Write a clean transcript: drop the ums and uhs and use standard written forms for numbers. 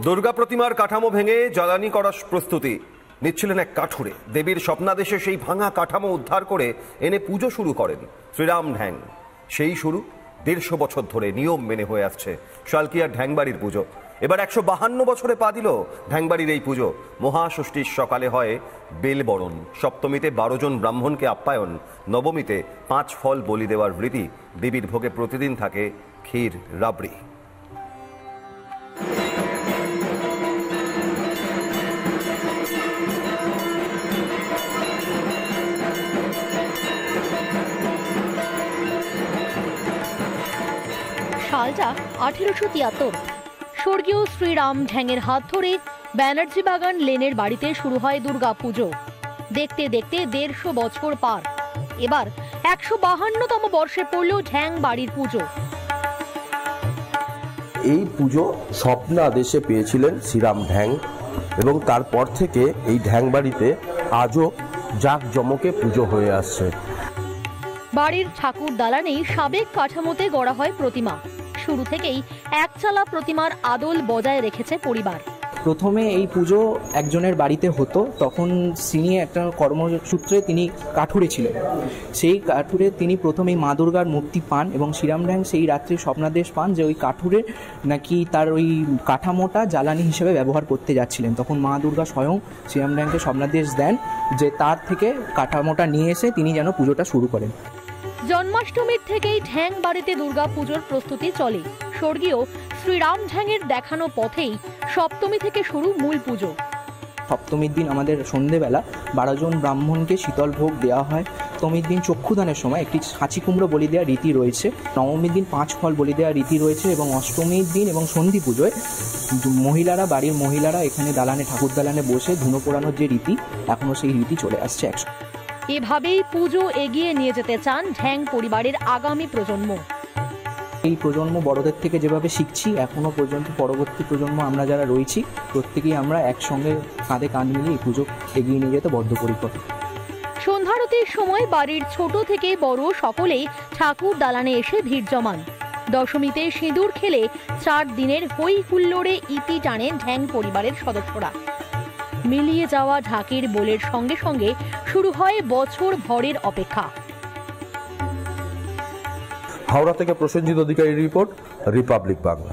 দুর্গা প্রতিমার কাঠামো ভেঙে জ্বালানি করার প্রস্তুতি নিচ্ছিলেন এক কাঠুরে। দেবীর স্বপ্নাদেশে সেই ভাঙা কাঠামো উদ্ধার করে এনে পুজো শুরু করেন শ্রীরাম ঢ্যাং। সেই শুরু ১৫০ বছর ধরে নিয়ম মেনে হয়ে আসছে শালকিয়ার ঢ্যাংবাড়ির পুজো। এবার ১৫২ বছরে পা দিল ঢ্যাংবাড়ির এই পুজো। মহাষষ্ঠীর সকালে হয় বেলবরণ, সপ্তমীতে ১২ জন ব্রাহ্মণকে আপ্যায়ন, নবমীতে ৫ ফল বলি দেওয়ার রীতি। দেবীর ভোগে প্রতিদিন থাকে ক্ষীর রাবড়ি। সালটা ১৮৭৩। স্বর্গীয় শ্রীরাম ঢ্যাংয়ের হাত ধরে ব্যানার্জি বাগান লেনের বাড়িতে শুরু হয় দুর্গা পুজো। দেখতে দেখতে ১৫০ বছর পার। এবার ১৫২তম বর্ষে পড়ল ঢ্যাং বাড়ির পুজো। এই পুজো স্বপ্নাদেশে পেয়েছিলেন শ্রীরাম ঢ্যাং এবং তারপর থেকে এই ঢ্যাং বাড়িতে আজও জাঁকজমকে পুজো হয়ে আসছে। বাড়ির ঠাকুর দালানেই সাবেক কাঠামোতে গড়া হয় প্রতিমা। শুরু থেকেই একচালা প্রতিমার আদল বজায় রেখেছে পরিবার। প্রথমে এই পুজো একজনের বাড়িতে হতো, তখন তিনি একটা কর্মসূত্রে তিনি কাঠুরে ছিলেন। সেই কাঠুরে তিনি প্রথমেই মা দুর্গার মূর্তি পান এবং শ্রীরাম ঢ্যাং সেই রাত্রে স্বপ্নাদেশ পান যে ওই কাঠুরে নাকি তার ওই কাঠামোটা জ্বালানি হিসেবে ব্যবহার করতে যাচ্ছিলেন। তখন মা দুর্গা স্বয়ং শ্রীরাম ঢ্যাংকে স্বপ্নাদেশ দেন যে তার থেকে কাঠামোটা নিয়ে এসে তিনি যেন পুজোটা শুরু করেন। জন্মাষ্টমীর থেকেই ঢ্যাং বাড়িতে দুর্গা পুজোর প্রস্তুতি চলে। স্বর্গীয় শ্রীরাম ঢ্যাংয়ের দেখানো পথেই সপ্তমী থেকে শুরু মূল পুজো। সপ্তমীর দিন আমাদের সন্ধেবেলা ১২ জন ব্রাহ্মণকে শীতল ভোগ দেওয়া হয়। অষ্টমীর দিন চক্ষুদানের সময় একটি হাঁচি কুমড়ো বলি দেওয়ার রীতি রয়েছে। নবমীর দিন ৫ ফল বলি দেওয়ার রীতি রয়েছে এবং অষ্টমীর দিন এবং সন্ধি পুজোয় বাড়ির মহিলারা এখানে দালানে ঠাকুর দালানে বসে ধুনো পোড়ানোর যে রীতি, এখনও সেই রীতি চলে আসছে। এভাবেই পুজো এগিয়ে নিয়ে যেতে চান ঢ্যাং পরিবারের আগামী প্রজন্ম। এই প্রজন্ম বড়দের থেকে যেভাবে শিখছি, এখনো পর্যন্ত পরবর্তী প্রজন্ম আমরা যারা রয়েছি প্রত্যেকেই আমরা একসঙ্গে কাঁধে কাঁধ মিলিয়ে এই পুজো এগিয়ে নিয়ে যেতে বদ্ধপরিকর। সন্ধ্যারতির সময় বাড়ির ছোট থেকে বড় সকলেই ঠাকুর দালানে এসে ভিড় জমান। দশমীতে সিঁদুর খেলে ৪ দিনের হই হুল্লোড়ে ইতি টানেন ঢ্যাং পরিবারের সদস্যরা। মিলিয়ে যাওয়া ঢাকের বোলের সঙ্গে সঙ্গে শুরু হয় বছর ভরের অপেক্ষা। হাওড়া থেকে প্রসেনজিৎ অধিকারীর রিপোর্ট, রিপাবলিক বাংলা।